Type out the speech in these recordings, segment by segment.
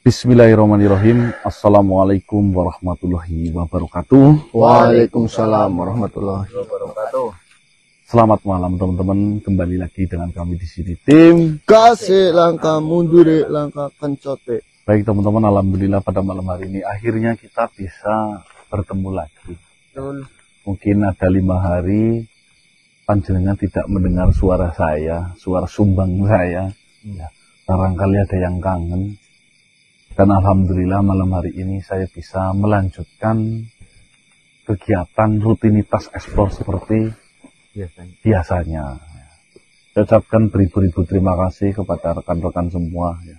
Bismillahirrahmanirrahim. Assalamualaikum warahmatullahi wabarakatuh. Waalaikumsalam warahmatullahi wabarakatuh. Selamat malam teman-teman. Kembali lagi dengan kami di sini tim Kasih langkah mundur, langkah kencote. Baik teman-teman, alhamdulillah pada malam hari ini akhirnya kita bisa bertemu lagi. Mungkin ada 5 hari panjenengan tidak mendengar suara saya, suara sumbang saya. Ya, barangkali ada yang kangen. Dan alhamdulillah malam hari ini saya bisa melanjutkan kegiatan rutinitas eksplor seperti biasanya. Saya ucapkan beribu-ribu terima kasih kepada rekan-rekan semua ya,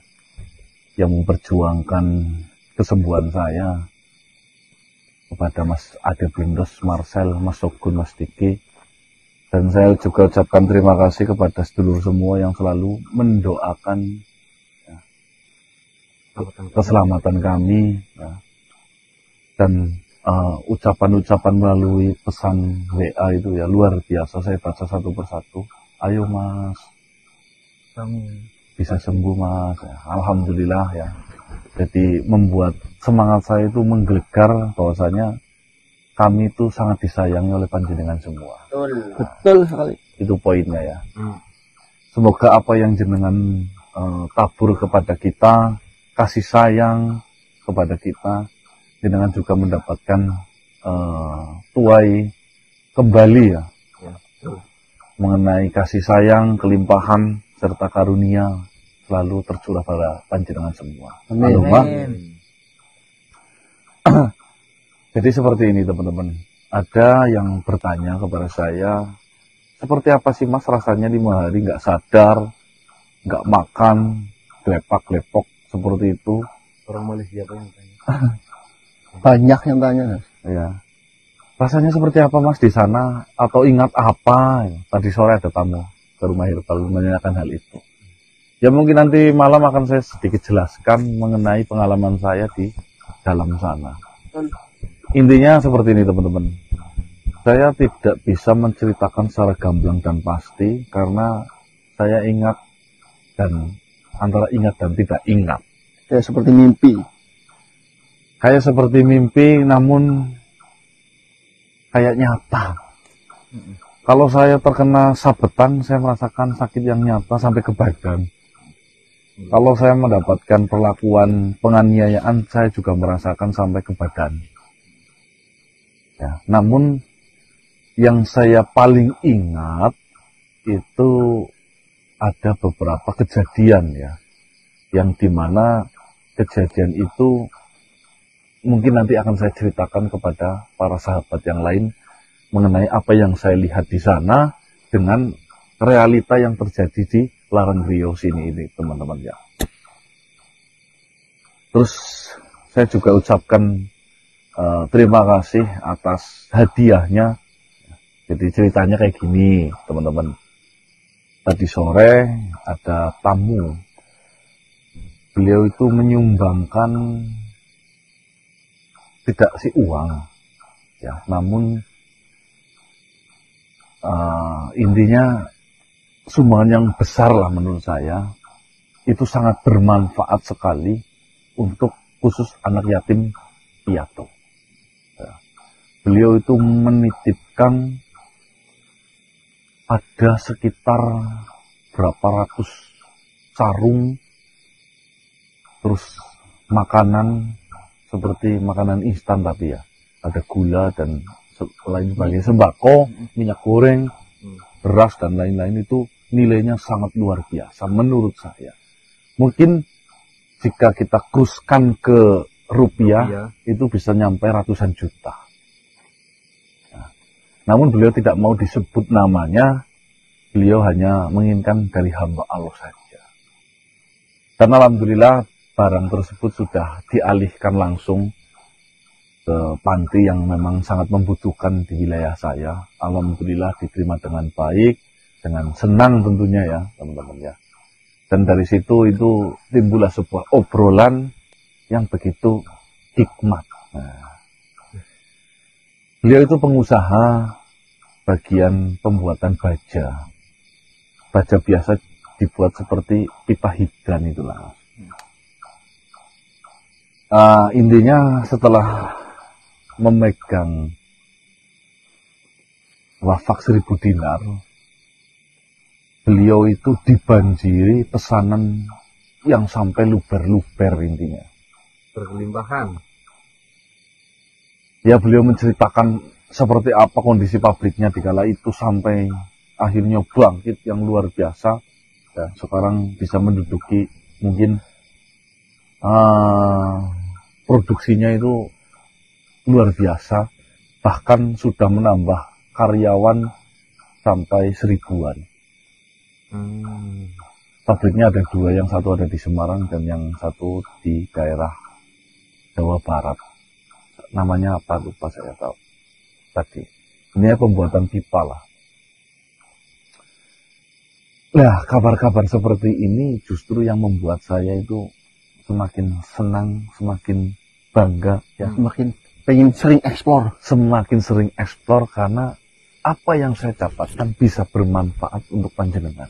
yang memperjuangkan kesembuhan saya, kepada Mas Ade Blindos, Marcel, Mas Sogun, Mas Diki. Dan saya juga ucapkan terima kasih kepada sedulur semua yang selalu mendoakan keselamatan kami ya. Dan ucapan-ucapan melalui pesan WA itu ya luar biasa, saya baca satu persatu. Ayo mas, bisa sembuh mas ya. Alhamdulillah ya. Jadi membuat semangat saya itu menggelegar bahwasanya kami itu sangat disayangi oleh panjenengan semua. Betul sekali. Itu poinnya ya. Semoga apa yang jenengan tabur kepada kita, kasih sayang kepada kita, jenengan juga mendapatkan tuai kembali ya, mengenai kasih sayang, kelimpahan serta karunia selalu tercurah pada panjenengan semua. Amin. Jadi seperti ini teman-teman, ada yang bertanya kepada saya, seperti apa sih mas rasanya 5 hari nggak sadar, nggak makan, glepak-glepok seperti itu. Orang Malaysia apa yang tanya? Banyak yang tanya. Ya. Rasanya seperti apa mas di sana? Atau ingat apa? Tadi sore ada tamu ke rumah Herbal menanyakan hal itu. Ya mungkin nanti malam akan saya sedikit jelaskan mengenai pengalaman saya di dalam sana. Intinya seperti ini teman-teman. Saya tidak bisa menceritakan secara gamblang dan pasti karena saya ingat dan antara ingat dan tidak ingat. Ya seperti mimpi. Kayak seperti mimpi namun kayak nyata. Kalau saya terkena sabetan, saya merasakan sakit yang nyata sampai ke badan. Kalau saya mendapatkan perlakuan penganiayaan, saya juga merasakan sampai ke badan. Ya, namun yang saya paling ingat itu ada beberapa kejadian ya, yang dimana kejadian itu mungkin nanti akan saya ceritakan kepada para sahabat yang lain mengenai apa yang saya lihat di sana dengan realita yang terjadi di Larang Rio sini ini teman-teman ya. Terus saya juga ucapkan terima kasih atas hadiahnya. Jadi ceritanya kayak gini teman-teman. Tadi sore ada tamu, beliau itu menyumbangkan tidak sih uang ya, namun intinya sumbangan yang besar lah menurut saya, itu sangat bermanfaat sekali untuk khusus anak yatim piatu ya. Beliau itu menitipkan ada sekitar berapa ratus sarung, terus makanan seperti makanan instan tapi ya, ada gula dan lain sebagainya, sembako, minyak goreng, beras dan lain-lain, itu nilainya sangat luar biasa menurut saya. Mungkin jika kita kruskan ke rupiah itu bisa nyampe ratusan juta. Namun beliau tidak mau disebut namanya, beliau hanya menginginkan dari hamba Allah saja. Dan alhamdulillah barang tersebut sudah dialihkan langsung ke panti yang memang sangat membutuhkan di wilayah saya. Alhamdulillah diterima dengan baik, dengan senang tentunya ya teman-teman ya. Dan dari situ itu timbullah sebuah obrolan yang begitu hikmat. Nah, beliau itu pengusaha bagian pembuatan baja. Baja biasa dibuat seperti pipa hidran itulah. Intinya setelah memegang wafak 1000 dinar, beliau itu dibanjiri pesanan yang sampai luber-luber intinya. Berkelimpahan. Ya, beliau menceritakan seperti apa kondisi pabriknya di kala itu sampai akhirnya bangkit yang luar biasa. Ya, sekarang bisa menduduki mungkin produksinya itu luar biasa, bahkan sudah menambah karyawan sampai 1000-an. Pabriknya ada 2, yang satu ada di Semarang dan yang satu di daerah Jawa Barat. Namanya apa lupa saya tahu tadi. Ini pembuatan pipa lah. Nah, kabar-kabar seperti ini justru yang membuat saya itu semakin senang, semakin bangga, ya, Semakin pengen sering eksplor. semakin sering eksplor karena apa yang saya dapatkan bisa bermanfaat untuk panjenengan.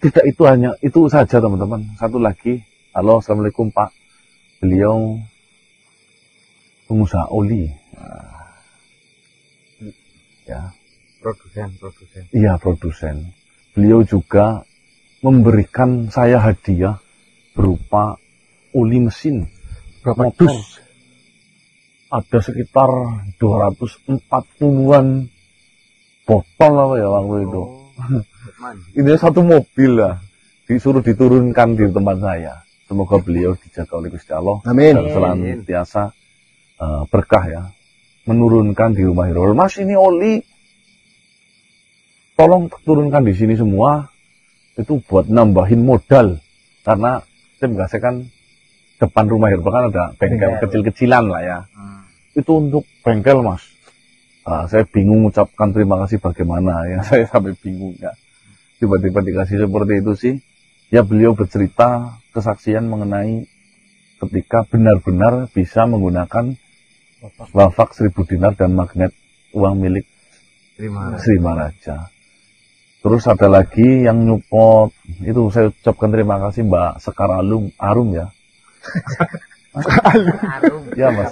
Tidak itu hanya itu saja teman-teman. Satu lagi, halo, assalamualaikum Pak. Beliau pengusaha oli. Ya, Produsen. iya produsen. Beliau juga memberikan saya hadiah berupa oli mesin. Berapa Modus. ton? Ada sekitar 240-an botol apa ya waktu itu. Ini satu mobil lah, disuruh diturunkan di tempat saya. Semoga beliau dijaga oleh Gusti Allah. Amin. Dan senantiasa berkah ya. Menurunkan di rumah Hirul. Mas, ini oli. Tolong turunkan di sini semua. Itu buat nambahin modal. Karena tim gasnya kan depan rumah Hirul kan ada bengkel kecil-kecilan lah ya. Itu untuk bengkel, Mas. Saya bingung ucapkan terima kasih bagaimana ya. Saya sampai bingung ya. Tiba-tiba dikasih seperti itu sih. Ya, beliau bercerita kesaksian mengenai ketika benar-benar bisa menggunakan wafak 1000 dinar dan magnet uang milik Sri Maharaja. Terus ada lagi yang nyupot, itu saya ucapkan terima kasih Mbak Sekar Arum ya. Arum. Ya, Mbak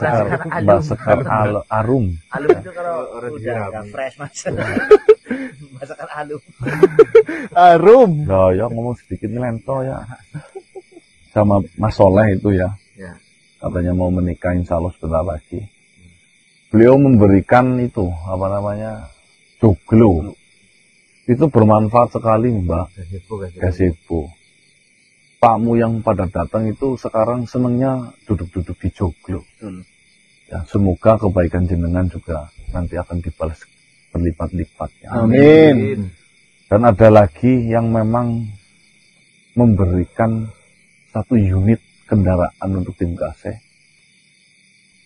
Sekar Arum. Alum itu kalau udah agak fresh mas. Masakan alum. Arum. Ya ngomong sedikit ngelento ya. Sama Mas Soleh itu ya. Ya. Katanya mau menikah insya Allah sebentar lagi. Beliau memberikan itu, apa namanya, joglo. Itu bermanfaat sekali Mbak. Gazebo. Tamu yang pada datang itu sekarang senangnya duduk-duduk di joglo. Ya, semoga kebaikan jenengan juga nanti akan dibalas berlipat-lipat. Ya. Amin. Dan ada lagi yang memang memberikan 1 unit kendaraan untuk tim Gase.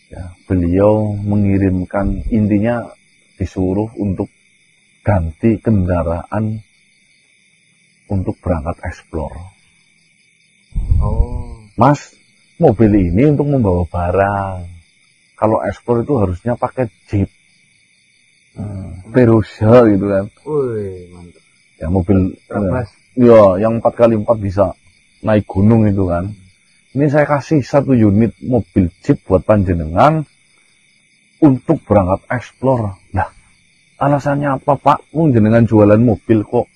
Ya, beliau mengirimkan, intinya disuruh untuk ganti kendaraan untuk berangkat eksplor. Mas, mobil ini untuk membawa barang. Kalau eksplor itu harusnya pakai jeep. Perusa gitu kan. Wih, mantap. Ya mobil Ya. yang 4x4 bisa naik gunung itu kan. Ini saya kasih 1 unit mobil jeep buat panjenengan untuk berangkat eksplor. Nah, alasannya apa Pak? Jenengan jualan mobil kok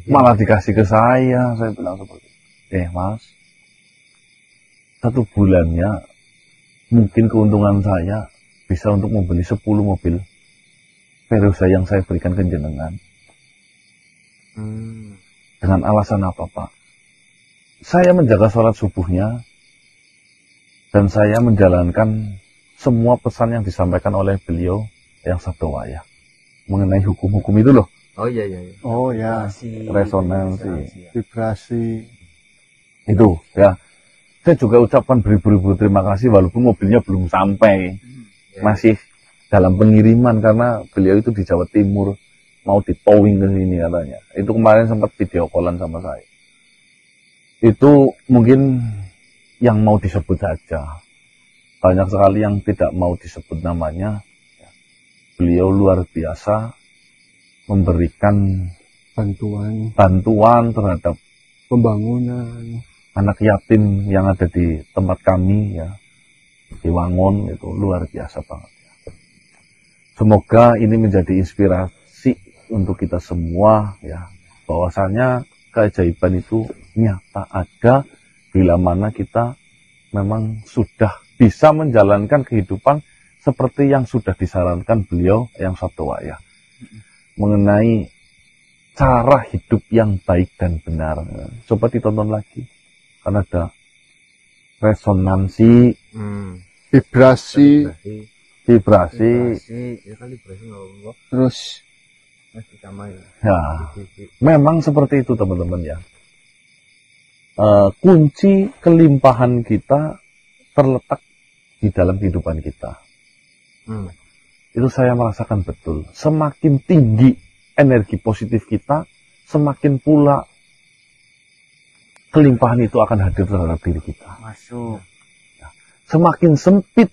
malah dikasih ke saya. Saya bilang seperti itu. Mas, 1 bulannya mungkin keuntungan saya bisa untuk membeli 10 mobil Perusa yang saya berikan ke jenengan. Dengan alasan apa Pak? Saya menjaga sholat subuhnya dan saya menjalankan semua pesan yang disampaikan oleh beliau yang sabdawayah mengenai hukum-hukum itu loh. Oh iya. Oh ya. Resonansi. Vibrasi. Itu ya. Saya juga ucapkan beribu-ribu terima kasih walaupun mobilnya belum sampai. Masih dalam pengiriman karena beliau itu di Jawa Timur, mau ditowing ke sini katanya. Itu kemarin sempat video callan sama saya. Itu mungkin yang mau disebut saja. Banyak sekali yang tidak mau disebut namanya. Beliau luar biasa memberikan Bantuan. bantuan terhadap Pembangunan. anak yatim yang ada di tempat kami ya, di Wangon, itu luar biasa banget. Semoga ini menjadi inspirasi untuk kita semua ya, bahwasanya keajaiban itu nyata ada bila mana kita memang sudah bisa menjalankan kehidupan seperti yang sudah disarankan beliau yang Sabtowa ya, mengenai cara hidup yang baik dan benar. Coba ditonton lagi, karena ada resonansi, vibrasi, ya kan vibrasi terus ya, memang seperti itu teman-teman ya. Kunci kelimpahan kita terletak di dalam kehidupan kita. Itu saya merasakan betul. Semakin tinggi energi positif kita, semakin pula kelimpahan itu akan hadir terhadap diri kita. Masuk. Semakin sempit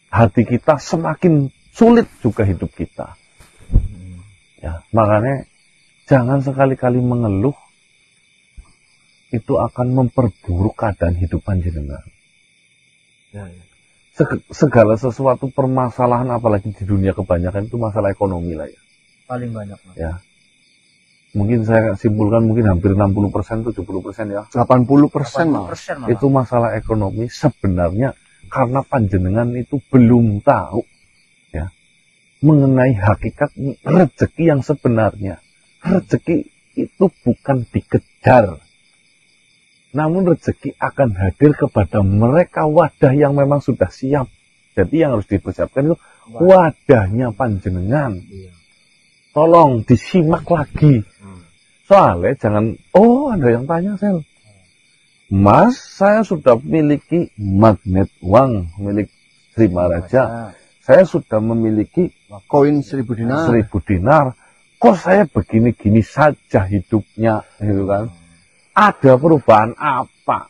hati kita, semakin sulit juga hidup kita. Ya, makanya jangan sekali-kali mengeluh, itu akan memperburuk keadaan hidup panjenengan. Ya. Segala sesuatu permasalahan, apalagi di dunia kebanyakan itu masalah ekonomi lah ya. Paling banyak. Ya. Mungkin saya simpulkan mungkin hampir 60%, 70% ya. 80% malah. Itu masalah ekonomi sebenarnya karena panjenengan itu belum tahu ya mengenai hakikat rezeki yang sebenarnya. Rezeki itu bukan dikejar, namun rezeki akan hadir kepada mereka wadah yang memang sudah siap. Jadi yang harus dipersiapkan itu wadahnya panjenengan. Tolong disimak lagi. Soalnya jangan, ada yang tanya Sel, Mas, saya sudah memiliki magnet uang milik Sri Maharaja. Saya sudah memiliki koin 1000 dinar. 1000 dinar. Kok saya begini-gini saja hidupnya, gitu kan? Ada perubahan apa?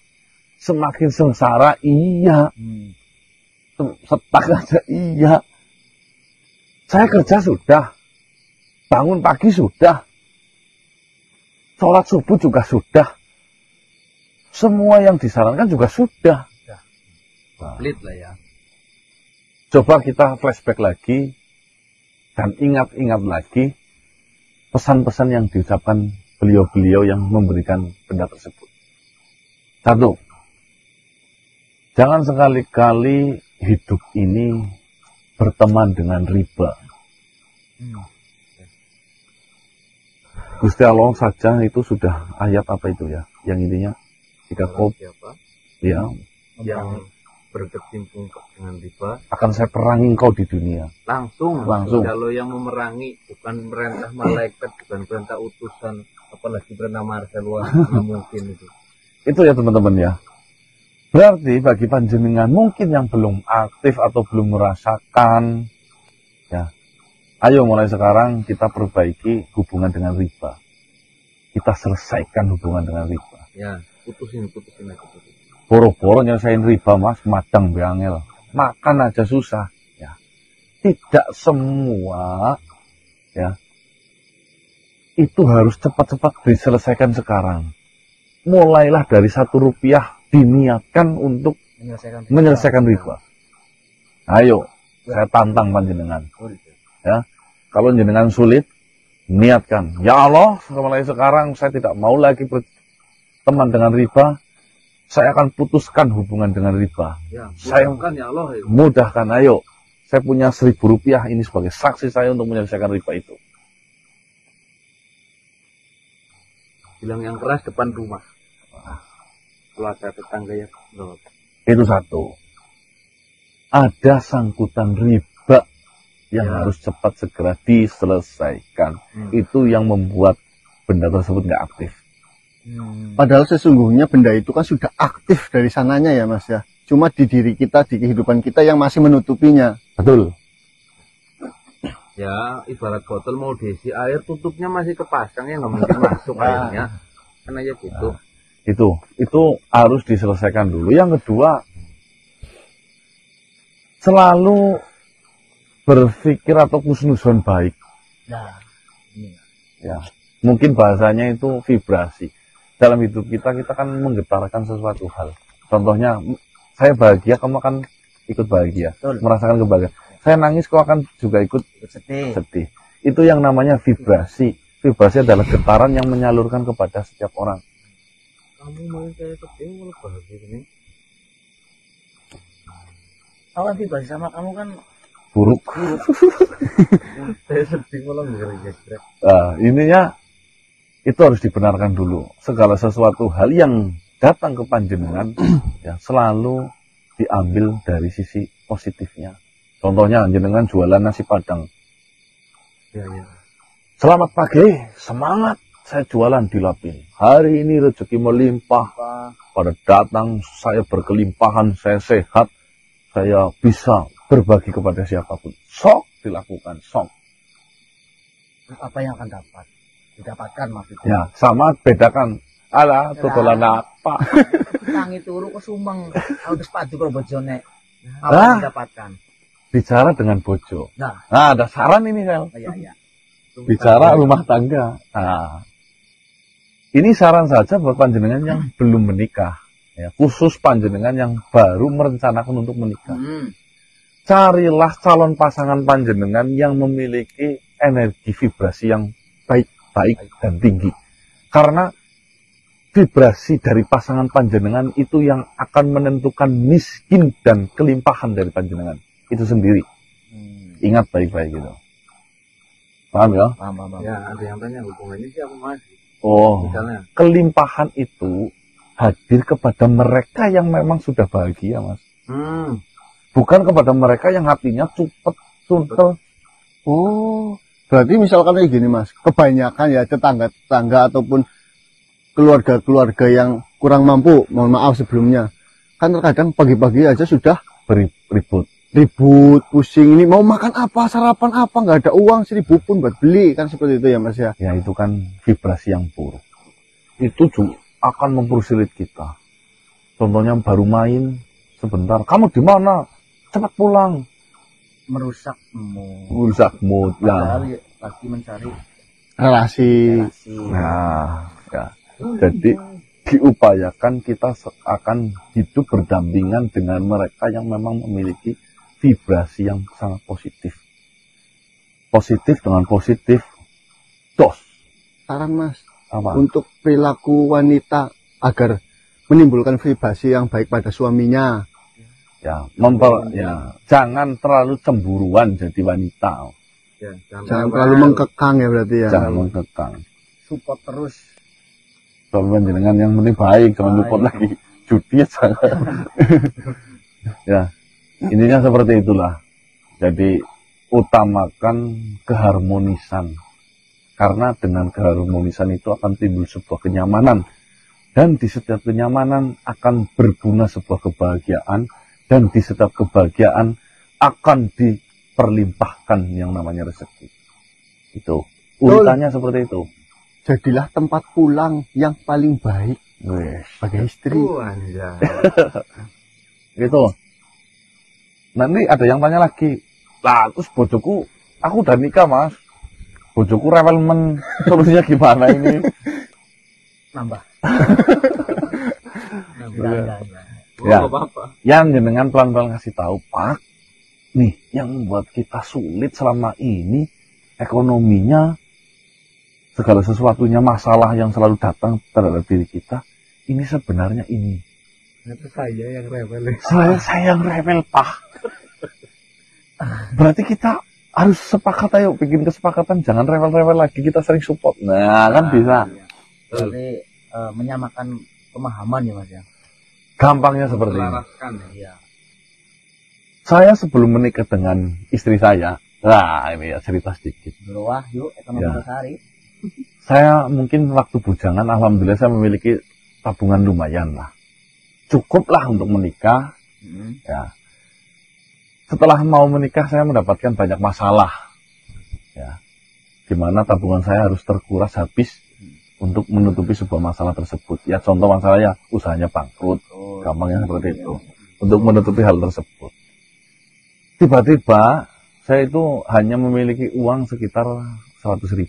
Semakin sengsara, iya. Setak aja, iya. Saya kerja sudah. Bangun pagi sudah. Sholat subuh juga sudah. Semua yang disarankan juga sudah. Komplit lah ya. Coba kita flashback lagi. Dan ingat-ingat lagi pesan-pesan yang diucapkan beliau-beliau yang memberikan benda tersebut. Satu, jangan sekali-kali hidup ini berteman dengan riba. Gusti Allah saja itu sudah ayat apa itu ya, yang intinya jika kau ya yang berkecimpung dengan riba akan saya perangi engkau di dunia. Langsung. Kalau yang memerangi bukan perintah malaikat, bukan perintah utusan, apalagi perintah Marcel, mungkin itu. Itu ya teman-teman ya. Berarti bagi panjenengan mungkin yang belum aktif atau belum merasakan, ya, ayo mulai sekarang kita perbaiki hubungan dengan riba. Kita selesaikan hubungan dengan riba. Ya, putusin aja. Boro-boro nyelesain riba mas, madang beangel. Makan aja susah. Ya. Tidak semua ya itu harus cepat-cepat diselesaikan sekarang. Mulailah dari Rp1 diniatkan untuk menyelesaikan riba. Ayo, saya tantang panjenengan. Ya, kalau jenengan sulit, niatkan. Ya Allah, mulai sekarang saya tidak mau lagi berteman dengan riba. Saya akan putuskan hubungan dengan riba. Ya, saya ya Allah. Ya. Mudahkan, ayo. Saya punya Rp1.000 ini sebagai saksi saya untuk menyelesaikan riba itu. Bilang yang keras depan rumah. Kalau ada tetangga ya. Itu satu. Ada sangkutan riba yang harus cepat segera diselesaikan. Itu yang membuat benda tersebut nggak aktif. Padahal sesungguhnya benda itu kan sudah aktif dari sananya ya mas ya. Cuma di diri kita, di kehidupan kita yang masih menutupinya. Betul. Ya, ibarat botol mau diisi air, tutupnya masih kepasang ya, nggak mungkin masuk airnya. Kan aja gitu. Itu harus diselesaikan dulu. Yang kedua, selalu berpikir atau husnuzon baik. Ya, mungkin bahasanya itu vibrasi. dalam hidup kita kan menggetarkan sesuatu hal. Contohnya, saya bahagia, kamu akan ikut bahagia. Betul. Merasakan kebahagiaan. Saya nangis, kau akan juga ikut sedih. Itu yang namanya vibrasi. Vibrasi adalah getaran yang menyalurkan kepada setiap orang. Kamu mau saya sedih, mau bahagia ini. Awan vibrasi sama kamu kan Buruk. Saya sedih malah nggak. Ininya itu harus dibenarkan dulu. Segala sesuatu hal yang datang ke panjenengan ya selalu diambil dari sisi positifnya. Contohnya jenengan jualan nasi padang. Ya. Selamat pagi, semangat. Saya jualan di Lapin. Hari ini rezeki melimpah. Pada datang saya berkelimpahan, saya sehat. Saya bisa berbagi kepada siapapun. Sok dilakukan, sok. apa yang akan didapatkan maksudnya. Ya, sama bedakan. Alah, totolan apa? Tangi turu ke Sumeng, kalau sepatu kalau bojone. Ah. Apa yang didapatkan? Bicara dengan bojo. Nah, Ada saran ini, Sel. iya. Bicara rumah tangga. Nah, ini saran saja buat panjenengan yang belum menikah. Ya, khusus panjenengan yang baru merencanakan untuk menikah. Carilah calon pasangan panjenengan yang memiliki energi vibrasi yang baik dan tinggi. Karena vibrasi dari pasangan panjenengan itu yang akan menentukan miskin dan kelimpahan dari panjenengan itu sendiri. Ingat baik-baik gitu. Paham ya? Paham. Ya, ada yang tanya hubungannya siapa Mas? Oh, Misalnya. kelimpahan itu hadir kepada mereka yang memang sudah bahagia, Mas. Bukan kepada mereka yang hatinya cupet, suntel. Oh, berarti misalkan kayak gini Mas, kebanyakan ya tetangga-tetangga ataupun keluarga-keluarga yang kurang mampu, mohon maaf sebelumnya, kan terkadang pagi-pagi aja sudah ribut, pusing, ini mau makan apa, sarapan apa, nggak ada uang 1.000 pun buat beli, kan seperti itu ya Mas ya. Ya itu kan vibrasi yang buruk. Itu juga akan mempersulit kita. Contohnya baru main sebentar, kamu di mana? Cepat pulang. Merusak Mood. Ya. Padahal lagi mencari Relasi. Nah, ya. Jadi diupayakan kita akan hidup berdampingan dengan mereka yang memang memiliki vibrasi yang sangat positif. Positif dengan positif, dos. Saran Mas, Apa? untuk perilaku wanita agar menimbulkan vibrasi yang baik pada suaminya. Ya, jangan terlalu cemburuan jadi wanita. Ya, Jangan terlalu mengkekang ya berarti ya. Jangan mengekang. support terus. Kalau panjenengan yang penting baik, jangan lupa lagi judi ya jangan. Ya, intinya seperti itulah. Jadi utamakan keharmonisan. Karena dengan keharmonisan itu akan timbul sebuah kenyamanan. Dan di setiap kenyamanan akan berbunga sebuah kebahagiaan. Dan di setiap kebahagiaan akan diperlimpahkan yang namanya rezeki. Itu urutannya seperti itu. Jadilah tempat pulang yang paling baik sebagai istri. Gitu. Nanti ada yang tanya lagi, lah terus bojoku, aku udah nikah Mas, bojoku rewel solusinya gimana ini? Nambah. Ya, yang jenengan pelan-pelan kasih tahu, Pak, nih yang membuat kita sulit selama ini ekonominya, segala sesuatunya masalah yang selalu datang terhadap diri kita, ini sebenarnya ini. Itu saya yang rewel. Saya yang rewel, Pak. Berarti kita harus sepakat, ayo bikin kesepakatan, jangan rewel-rewel lagi, kita sering support. Nah, kan bisa. Berarti menyamakan pemahaman ya Mas ya. Gampangnya seperti ini. Iya. Saya sebelum menikah dengan istri saya, nah ini ya cerita sedikit. Wah, yuk ekonomi Ya. sehari. Saya mungkin waktu bujangan, alhamdulillah saya memiliki tabungan lumayan lah. Cukup lah untuk menikah. Ya. Setelah mau menikah saya mendapatkan banyak masalah. Ya. Dimana tabungan saya harus terkuras habis untuk menutupi sebuah masalah tersebut. Ya contoh masalahnya usahanya bangkrut. Gampangnya seperti itu. Untuk menutupi hal tersebut. Tiba-tiba saya itu hanya memiliki uang sekitar 100.000.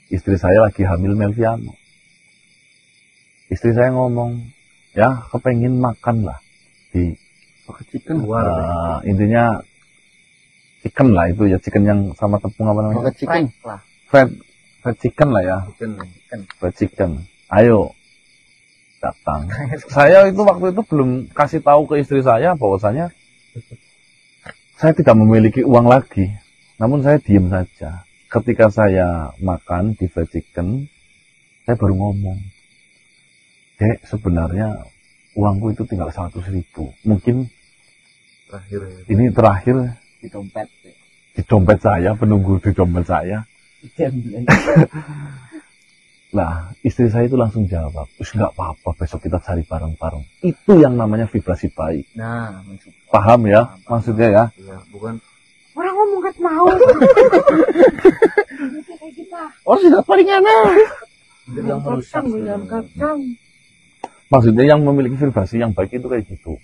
Istri saya lagi hamil Melviano. Istri saya ngomong, ya kepengen makan lah di Chicken. intinya chicken lah itu ya, chicken yang sama tepung apa namanya? Chicken. Lah. Fried chicken lah ya. Fried chicken. Ayo datang. Saya itu waktu itu belum kasih tahu ke istri saya bahwasanya saya tidak memiliki uang lagi. Namun saya diam saja. Ketika saya makan di fried chicken, saya baru ngomong, Dek, sebenarnya uangku itu tinggal 100.000. Mungkin ini terakhir Di dompet. di dompet saya, penunggu di dompet saya. Nah, istri saya itu langsung jawab, nggak apa-apa, besok kita cari bareng-bareng. Itu yang namanya vibrasi baik. Nah, Paham ya maksudnya ya? Iya, bukan orang ngomong kan mau. Oh, sudah paling enak. Yang merusak. Maksudnya yang memiliki vibrasi yang baik itu kayak gitu.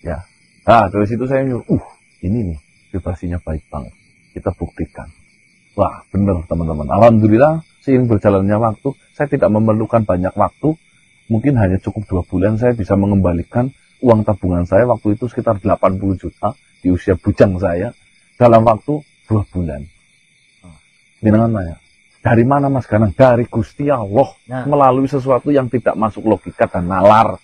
Ya. Nah, dari situ saya nyuruh, ini nih vibrasinya baik banget. Kita buktikan. Wah, bener teman-teman. Alhamdulillah, seiring berjalannya waktu, saya tidak memerlukan banyak waktu. Mungkin hanya cukup 2 bulan saya bisa mengembalikan uang tabungan saya waktu itu sekitar 80 juta di usia bujang saya dalam waktu 2 bulan. Gimana ya? Dari mana Mas Ganang? Dari Gusti Allah, melalui sesuatu yang tidak masuk logika dan nalar.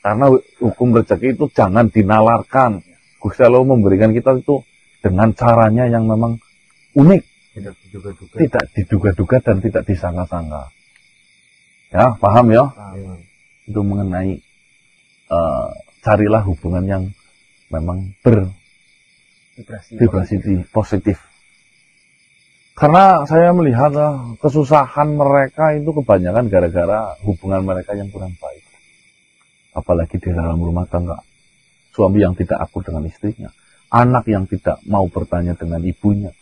Karena hukum rezeki itu jangan dinalarkan. Gusti Allah memberikan kita itu dengan caranya yang memang unik. Tidak diduga-duga dan tidak disangka-sangka. Ya, paham ya? Itu mengenai carilah hubungan yang memang bervibrasi positif. Karena saya melihat kesusahan mereka itu kebanyakan gara-gara hubungan mereka yang kurang baik. Apalagi di dalam rumah tangga. Suami yang tidak akur dengan istrinya. Anak yang tidak mau bertanya dengan ibunya.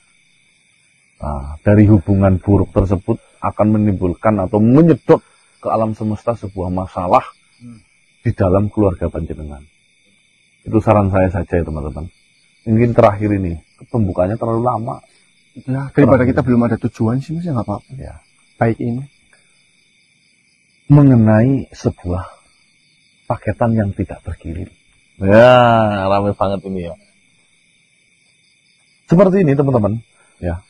Nah, dari hubungan buruk tersebut akan menimbulkan atau menyedot ke alam semesta sebuah masalah di dalam keluarga panjenengan. Itu saran saya saja ya teman-teman. Mungkin terakhir ini, pembukaannya terlalu lama. Nah, daripada kita belum ada tujuan sih, nggak apa-apa. Ya. Baik ini. Mengenai sebuah paketan yang tidak terkirim. Ya, ramai banget ini ya. Seperti ini teman-teman. Ya.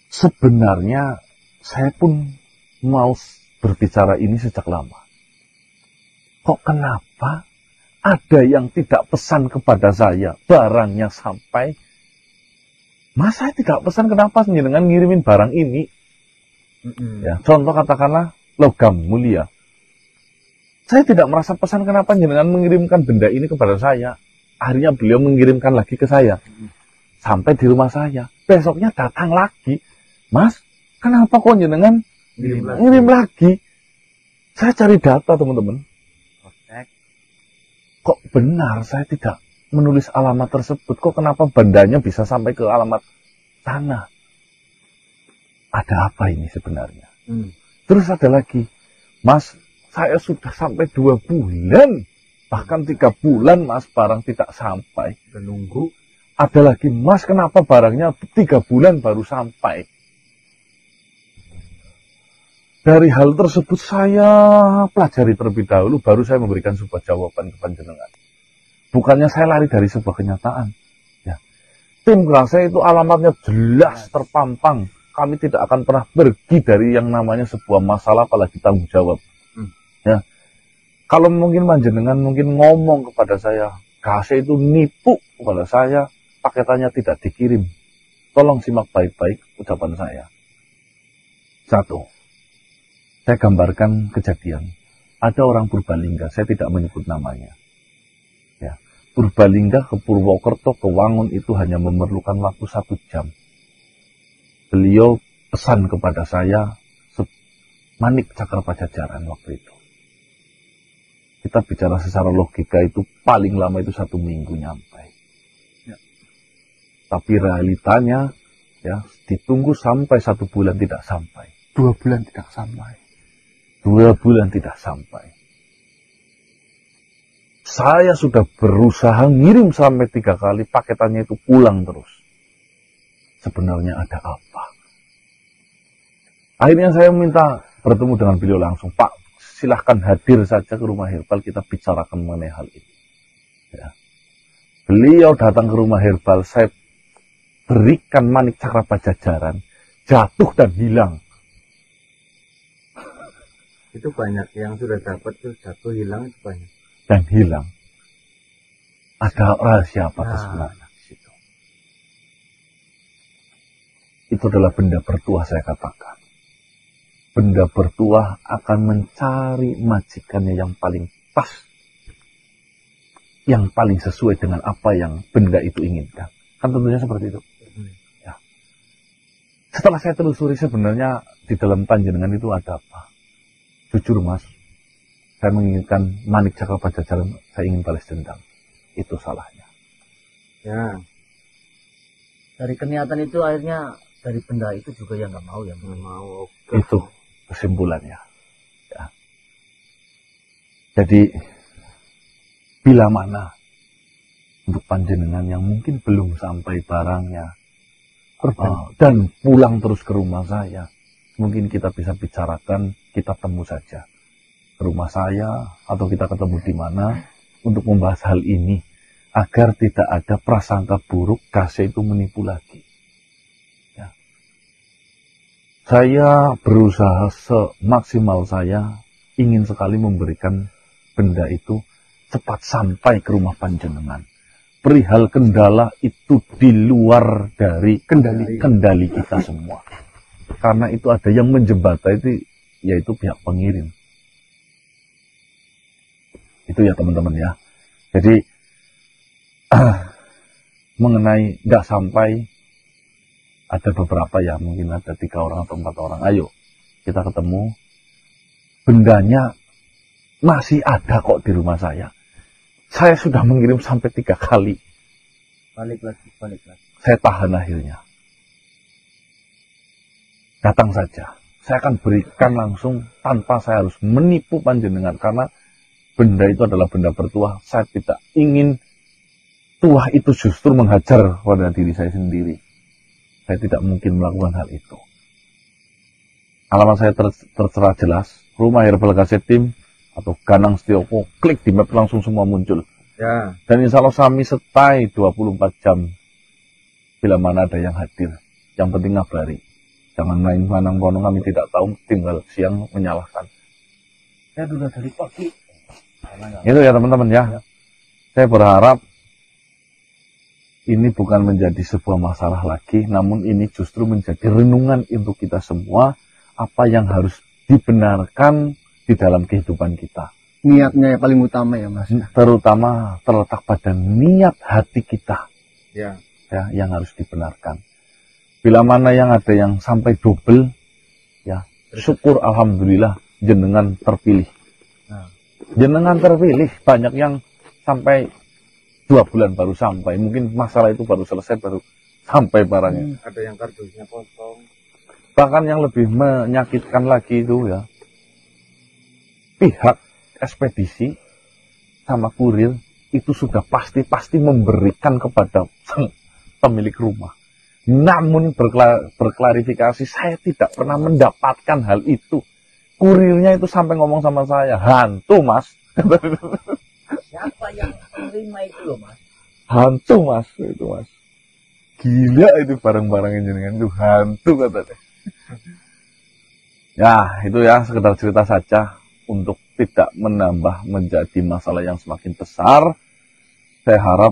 Sebenarnya saya pun mau berbicara ini sejak lama. Kok kenapa ada yang tidak pesan kepada saya, barangnya sampai. Mas, saya tidak pesan, kenapa dengan ngirimin barang ini? Ya, contoh katakanlah logam mulia. Saya tidak merasa pesan, kenapa jenengan mengirimkan benda ini kepada saya. Akhirnya beliau mengirimkan lagi ke saya. Sampai di rumah saya. Besoknya datang lagi. Mas, kenapa kok jenengan ngirim lagi? Saya cari data teman-teman. Kok benar saya tidak menulis alamat tersebut? Kok kenapa bandanya bisa sampai ke alamat sana? Ada apa ini sebenarnya? Terus ada lagi. Mas, saya sudah sampai 2 bulan, bahkan 3 bulan mas barang tidak sampai. Menunggu. Ada lagi, mas kenapa barangnya 3 bulan baru sampai? Dari hal tersebut saya pelajari terlebih dahulu, baru saya memberikan sebuah jawaban ke panjenengan. Bukannya saya lari dari sebuah kenyataan. Ya. Tim Grase itu alamatnya jelas terpampang. Kami tidak akan pernah pergi dari yang namanya sebuah masalah, apalagi tanggung jawab. Ya, kalau mungkin panjenengan mungkin ngomong kepada saya, Grase itu nipu kepada saya, paketannya tidak dikirim. Tolong simak baik-baik ucapan saya. 1. Saya gambarkan kejadian. Ada orang Purbalingga, saya tidak menyebut namanya. Ya, Purbalingga ke Purwokerto ke Wangun itu hanya memerlukan waktu 1 jam. Beliau pesan kepada saya Manik Cakra Pajajaran waktu itu. Kita bicara secara logika itu paling lama itu 1 minggu nyampe. Ya. Tapi realitanya ya ditunggu sampai 1 bulan tidak sampai. 2 bulan tidak sampai. 2 bulan tidak sampai. Saya sudah berusaha ngirim sampai 3 kali, paketannya itu pulang terus. Sebenarnya ada apa? Akhirnya saya minta bertemu dengan beliau langsung, Pak, silahkan hadir saja ke rumah Herbal, kita bicarakan mengenai hal ini. Ya. Beliau datang ke rumah Herbal, saya berikan manik cakra pajajaran, jatuh dan hilang. Itu banyak yang sudah dapat tuh jatuh hilang itu banyak. Dan hilang. Ada rahasia apa sebenarnya di situ? Itu adalah benda bertuah, saya katakan. Benda bertuah akan mencari majikannya yang paling pas, yang paling sesuai dengan apa yang benda itu inginkan. Kan tentunya seperti itu. Ya. Setelah saya telusuri sebenarnya di dalam panjenengan itu ada apa? Jujur mas, saya menginginkan manik cakra pajajaran, saya ingin balas dendam. Itu salahnya. Ya. Dari kenyataan itu akhirnya dari benda itu juga yang nggak mau ya. Nggak mau. Itu kesimpulannya. Ya. Jadi bila mana untuk panjenengan yang mungkin belum sampai barangnya dan pulang terus ke rumah saya, mungkin kita bisa bicarakan, kita temu saja ke rumah saya atau kita ketemu di mana untuk membahas hal ini agar tidak ada prasangka buruk Kase itu menipu lagi. Ya. Saya berusaha semaksimal saya, ingin sekali memberikan benda itu cepat sampai ke rumah panjenengan. Perihal kendala itu di luar dari kendali kita semua. Karena itu ada yang menjembatani itu, yaitu pihak pengirim. Itu ya teman-teman ya. Jadi mengenai nggak sampai, ada beberapa ya, mungkin ada 3 orang atau 4 orang. Ayo kita ketemu. Bendanya masih ada kok di rumah saya. Saya sudah mengirim sampai 3 kali. Balik lagi. Saya tahan akhirnya. Datang saja. Saya akan berikan langsung tanpa saya harus menipu panjenengan. Karena benda itu adalah benda bertuah. Saya tidak ingin tuah itu justru menghajar pada diri saya sendiri. Saya tidak mungkin melakukan hal itu. Alamat saya tertera jelas. Rumah Herbal Kase Tim atau Ganang Setioko, klik di map langsung semua muncul. Ya. Dan insya Allah kami stay 24 jam bila mana ada yang hadir. Yang penting ngabari. Jangan main manang pono, kami tidak tahu, tinggal siang menyalahkan. Saya sudah dari pagi. Itu ya teman-teman ya. Saya berharap ini bukan menjadi sebuah masalah lagi, namun ini justru menjadi renungan untuk kita semua, apa yang harus dibenarkan di dalam kehidupan kita. Niatnya yang paling utama ya mas. Terutama terletak pada niat hati kita. Ya. Ya, yang harus dibenarkan. Bila mana yang ada yang sampai double, ya syukur alhamdulillah jenengan terpilih. Jenengan terpilih, banyak yang sampai 2 bulan baru sampai. Mungkin masalah itu baru selesai, baru sampai barangnya. Ada yang kardusnya kosong. Bahkan yang lebih menyakitkan lagi itu ya, pihak ekspedisi sama kurir itu sudah pasti memberikan kepada pemilik rumah. Namun berklarifikasi, saya tidak pernah mendapatkan hal itu. Kurirnya itu sampai ngomong sama saya, hantu mas. Siapa yang menerima itu loh mas? Hantu mas, itu mas. Gila itu barang-barang jenengan itu hantu katanya. Ya itu ya sekedar cerita saja untuk tidak menambah menjadi masalah yang semakin besar. Saya harap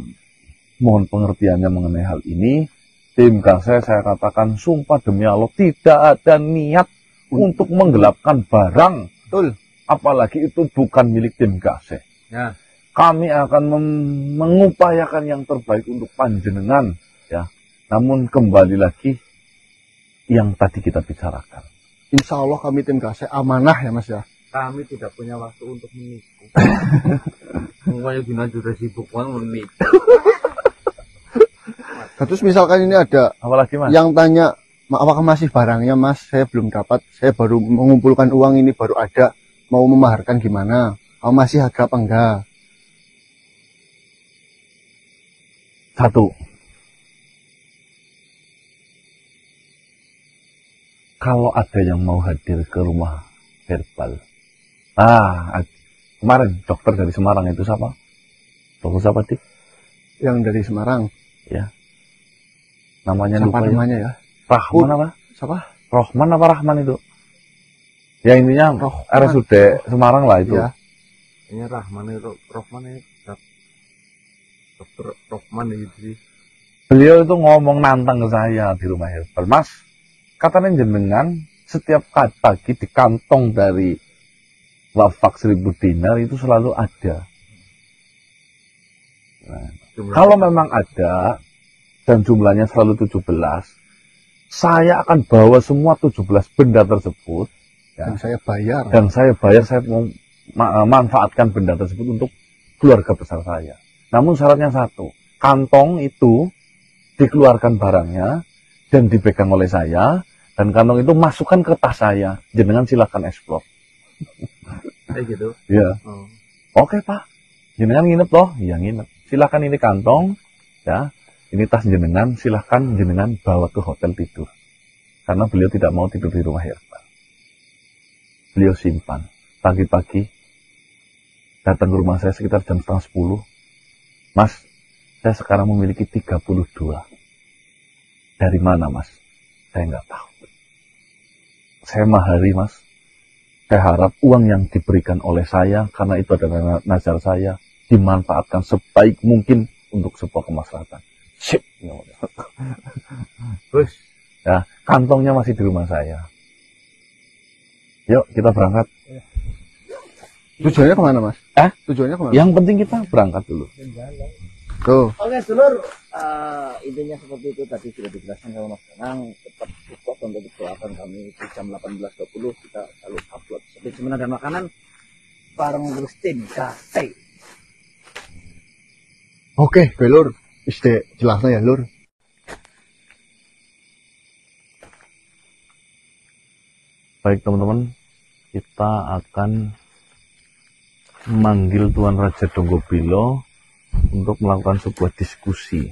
mohon pengertiannya mengenai hal ini. Tim Kase saya katakan sumpah demi Allah tidak ada niat untuk menggelapkan barang. Betul. Apalagi itu bukan milik tim Kase. Ya. Kami akan mengupayakan yang terbaik untuk panjenengan. Ya. Namun kembali lagi yang tadi kita bicarakan. Insya Allah kami tim Kase amanah ya mas ya. Kami tidak punya waktu untuk menipu. Semuanya Gina sudah sibuk banget menipu. Terus misalkan ini ada Apalagi mas? yang tanya, apakah masih barangnya mas? Saya belum dapat, saya baru mengumpulkan uang ini baru ada, mau memaharkan gimana? Oh, masih ada apa enggak? Satu, kalau ada yang mau hadir ke rumah herbal. Kemarin dokter dari Semarang itu siapa? Dokter siapa, Dik? Yang dari Semarang. Ya. Namanya Siapa lupa ya. namanya ya? Rahman apa? Siapa? Rohman apa Rahman itu? Ya intinya Rohman. RSUD Semarang lah itu. Ya. Ini Rahman itu dokter Rahman itu sih. Beliau itu ngomong nantang ke saya di rumah herbal. Mas, katanya jenengan setiap pagi di kantong dari wafak 1000 dinar itu selalu ada. Nah, kalau memang ada dan jumlahnya selalu 17, saya akan bawa semua 17 benda tersebut Dan saya bayar. saya mau manfaatkan benda tersebut untuk keluarga besar saya. Namun syaratnya satu, kantong itu dikeluarkan barangnya dan dipegang oleh saya, dan kantong itu masukkan ke tas saya. Jenengan silakan eksplor. Kayak gitu. Ya. Oh. Oke Pak, jenengan nginep toh? Iya nginep. Silakan ini kantong, ya. Ini tas jenengan, silakan jenengan bawa ke hotel tidur. Karena beliau tidak mau tidur di rumah herbal. Beliau simpan. Pagi-pagi datang ke rumah saya sekitar jam 9:30. Mas, saya sekarang memiliki 32. Dari mana Mas? Saya nggak tahu. Saya mahari Mas. Saya harap uang yang diberikan oleh saya, karena itu adalah nazar saya, dimanfaatkan sebaik mungkin untuk sebuah kemaslahatan. Sip. Terus Ya, kantongnya masih di rumah saya. Yuk, kita berangkat. Tujuannya kemana, Mas? Tujuannya kemana? Yang penting kita berangkat dulu. Tuh. Oke, Dulur. Intinya seperti itu tadi sudah dijelaskan sama Mas Danang. Tetap support untuk doakan kami di jam 18.20 kita selalu upload. Seperti semena dan makanan bareng Gustin Cafe. Oke, Lur. Jelasnya ya, Lur. Baik teman-teman, kita akan memanggil Tuan Raja Donggobilo untuk melakukan sebuah diskusi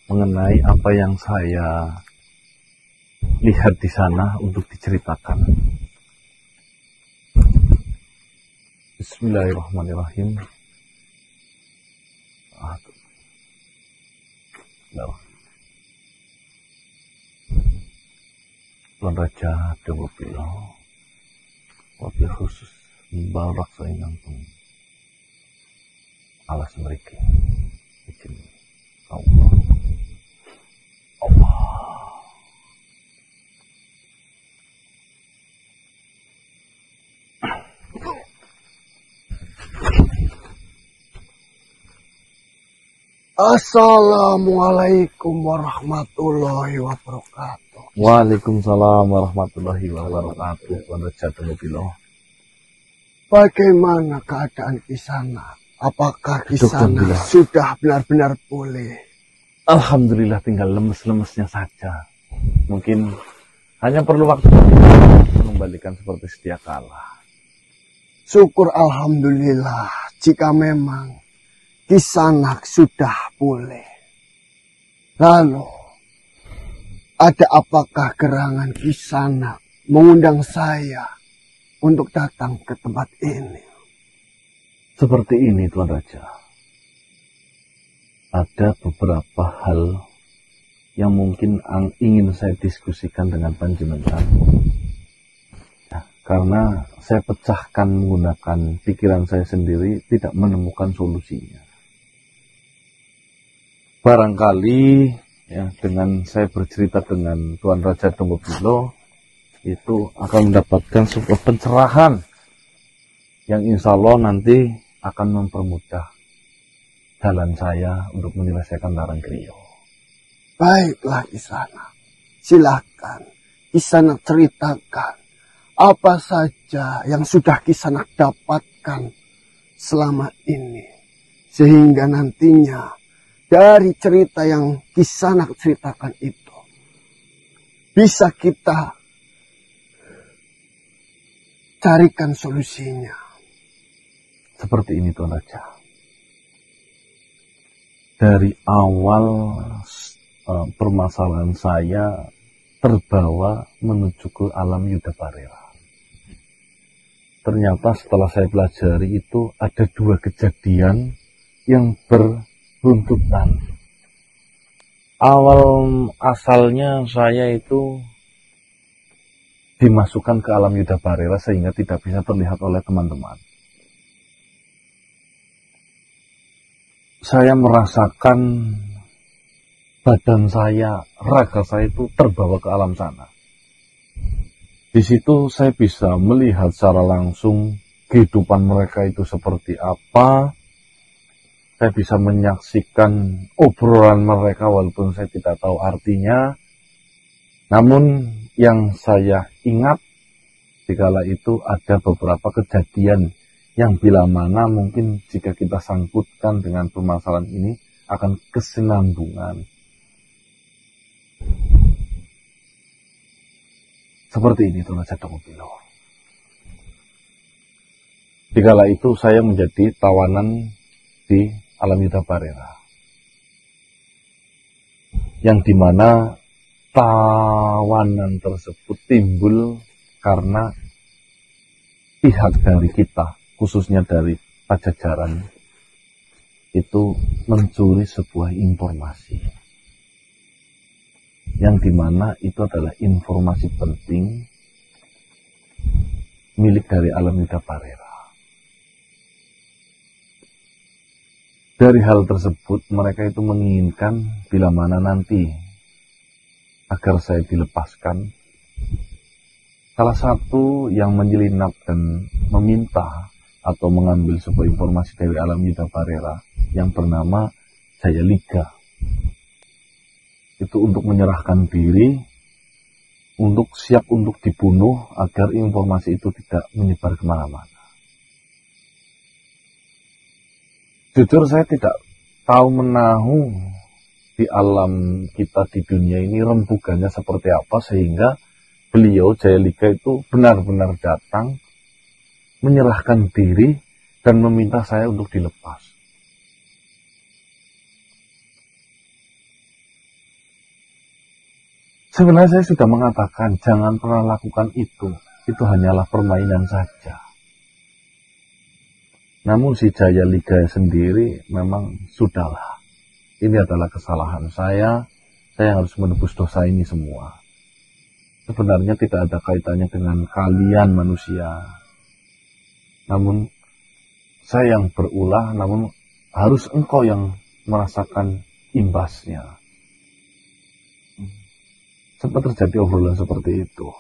mengenai apa yang saya lihat di sana untuk diceritakan. Bismillahirrahmanirrahim. Tuan Raja Donggobilo, wabil khusus barak saingantung alas mereka izin Allah. Assalamualaikum warahmatullahi wabarakatuh. Waalaikumsalam warahmatullahi wabarakatuh. Tuan Raja Donggobilo, Bagaimana keadaan Kisana? Apakah Kisana sudah benar-benar pulih? alhamdulillah tinggal lemes-lemesnya saja. Mungkin hanya perlu waktu mengembalikan seperti sedia kala. Syukur alhamdulillah jika memang Kisanak sudah pulih. Lalu, ada apakah gerangan Kisanak mengundang saya untuk datang ke tempat ini? Seperti ini Tuan Raja. Ada beberapa hal yang mungkin ingin saya diskusikan dengan panjenengan. Nah, karena saya pecahkan menggunakan pikiran saya sendiri, tidak menemukan solusinya. Barangkali ya, dengan saya bercerita dengan Tuan Raja Donggobilo, itu akan mendapatkan sebuah pencerahan yang insya Allah nanti akan mempermudah jalan saya untuk menyelesaikan Larang Kriyo. Baiklah Kisana, silakan Kisana ceritakan apa saja yang sudah Kisana dapatkan selama ini, sehingga nantinya dari cerita yang Kisana ceritakan itu bisa kita carikan solusinya. Seperti ini Tuan Raja. Dari awal permasalahan saya terbawa menuju ke alam Yuda Parera. ternyata setelah saya pelajari itu ada dua kejadian yang beruntutan. Awal asalnya saya itu dimasukkan ke alam Yuda Barera sehingga tidak bisa terlihat oleh teman-teman. Saya merasakan badan saya, raga saya itu terbawa ke alam sana. Di situ saya bisa melihat secara langsung kehidupan mereka itu seperti apa. Saya bisa menyaksikan obrolan mereka walaupun saya tidak tahu artinya. Namun yang saya ingat dikala itu ada beberapa kejadian yang bila mana mungkin jika kita sangkutkan dengan permasalahan ini akan kesinambungan. Seperti ini Tuan Jateng Pilo. Dikala itu saya menjadi tawanan di alam Yuda Barera, yang dimana tawanan tersebut timbul karena pihak dari kita, khususnya dari Pajajaran, itu mencuri sebuah informasi, yang dimana itu adalah informasi penting milik dari alam Yuda Barera. Dari hal tersebut mereka itu menginginkan bila mana nanti agar saya dilepaskan. Salah satu yang menyelinap dan meminta atau mengambil sebuah informasi dari alam Yuda Barera yang bernama Jaya Liga. Itu untuk menyerahkan diri, untuk siap untuk dibunuh agar informasi itu tidak menyebar kemana-mana. Jujur saya tidak tahu menahu di alam kita di dunia ini rembugannya seperti apa sehingga beliau Jaya Liga itu benar-benar datang menyerahkan diri dan meminta saya untuk dilepas. Sebenarnya saya sudah mengatakan jangan pernah lakukan itu hanyalah permainan saja. Namun si Jaya Liga sendiri memang sudahlah. Ini adalah kesalahan saya harus menebus dosa ini semua. Sebenarnya tidak ada kaitannya dengan kalian manusia. Namun saya yang berulah, namun harus engkau yang merasakan imbasnya. Sempat terjadi obrolan seperti itu.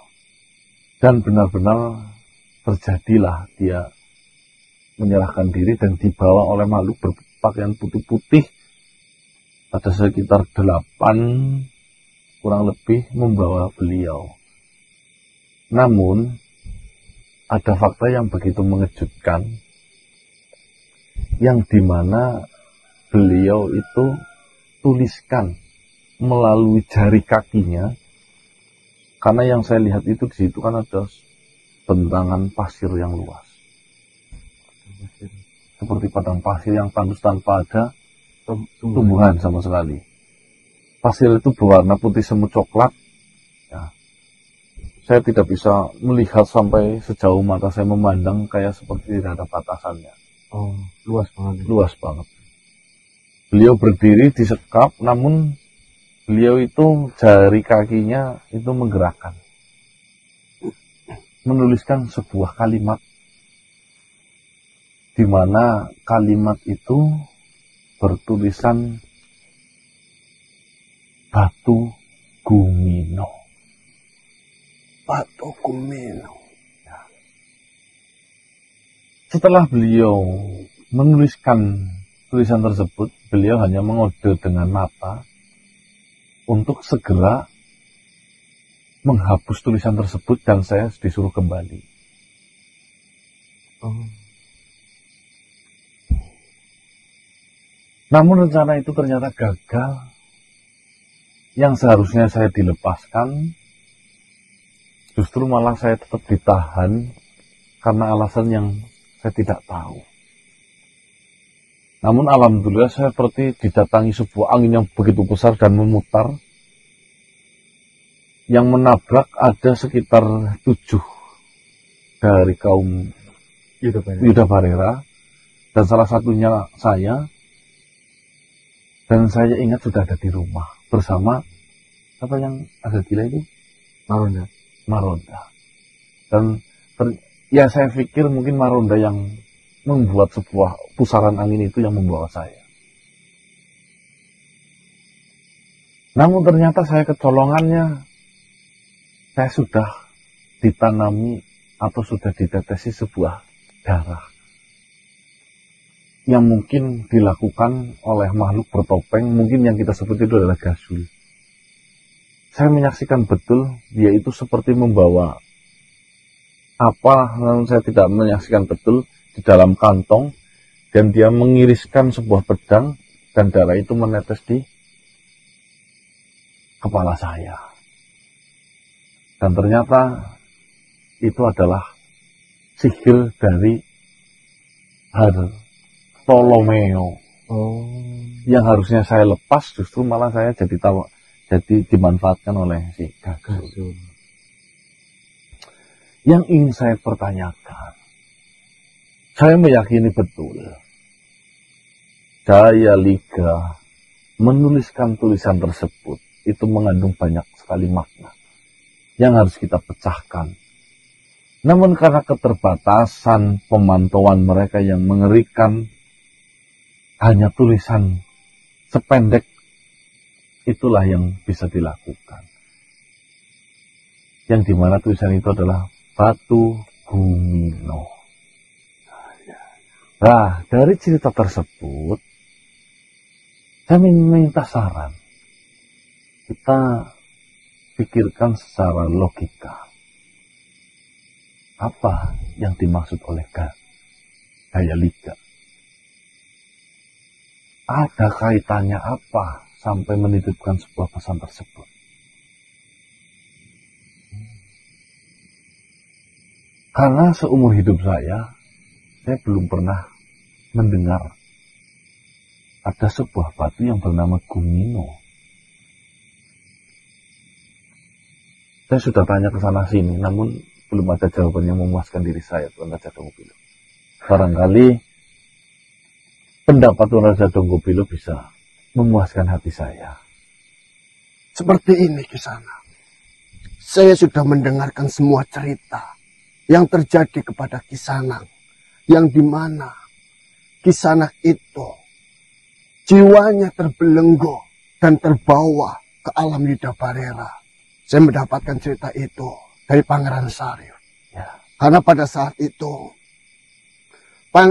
Dan benar-benar terjadilah dia menyerahkan diri dan dibawa oleh makhluk berpakaian putih-putih. Ada sekitar 8 kurang lebih membawa beliau. Namun ada fakta yang begitu mengejutkan, yang dimana beliau itu tuliskan melalui jari kakinya, karena yang saya lihat itu di situ kan ada bentangan pasir yang luas, seperti padang pasir yang tandus tanpa ada tumbuhan sama sekali. Pasir itu berwarna putih semu coklat. Ya. Saya tidak bisa melihat sampai sejauh mata saya memandang, kayak seperti tidak ada batasannya. Oh, luas banget. Luas banget. Beliau berdiri disekap, namun beliau itu jari kakinya itu menggerakkan, menuliskan sebuah kalimat, di mana kalimat itu bertulisan Batu Gumino. Batu Gumino. Ya. Setelah beliau menuliskan tulisan tersebut, beliau hanya mengode dengan mata untuk segera menghapus tulisan tersebut dan saya disuruh kembali. Namun rencana itu ternyata gagal. Yang seharusnya saya dilepaskan, justru malah saya tetap ditahan karena alasan yang saya tidak tahu. Namun alhamdulillah saya seperti didatangi sebuah angin yang begitu besar dan memutar, yang menabrak ada sekitar 7 dari kaum Yuda Barera, dan salah satunya saya. Dan saya ingat sudah ada di rumah bersama apa yang ada gila itu? Maronda. Dan ya saya pikir mungkin Maronda yang membuat sebuah pusaran angin itu yang membawa saya. Namun ternyata saya kecolongannya, saya sudah ditanami atau sudah ditetesi sebuah darah yang mungkin dilakukan oleh makhluk bertopeng, mungkin yang kita sebut itu adalah Gasul. Saya menyaksikan betul dia itu seperti membawa apa, namun saya tidak menyaksikan betul, di dalam kantong, dan dia mengiriskan sebuah pedang dan darah itu menetes di kepala saya. Dan ternyata itu adalah sihir dari Bartolomeo. Yang harusnya saya lepas, justru malah saya jadi dimanfaatkan oleh si Gasul. Yang ingin saya pertanyakan, saya meyakini betul Jaya Liga menuliskan tulisan tersebut itu mengandung banyak sekali makna yang harus kita pecahkan. Namun karena keterbatasan pemantauan mereka yang mengerikan, hanya tulisan sependek itulah yang bisa dilakukan. Yang dimana tulisan itu adalah Batu Gumino. Nah, dari cerita tersebut, saya minta saran. Kita pikirkan secara logika. Apa yang dimaksud oleh Jaya Liga? Ada kaitannya apa sampai menitipkan sebuah pesan tersebut? Karena seumur hidup saya belum pernah mendengar ada sebuah batu yang bernama Gumino. Saya sudah tanya ke sana sini, namun belum ada jawaban yang memuaskan diri saya, Tuan Raja Donggopilo. Barangkali pendapat Tuan Raja Donggopilo bisa memuaskan hati saya. Seperti ini, Kisana. Saya sudah mendengarkan semua cerita yang terjadi kepada Kisanak, yang dimana Kisanak itu jiwanya terbelenggu dan terbawa ke alam Yuda Barera. Saya mendapatkan cerita itu dari Pangeran Syarif. Ya. Karena pada saat itu Pangeran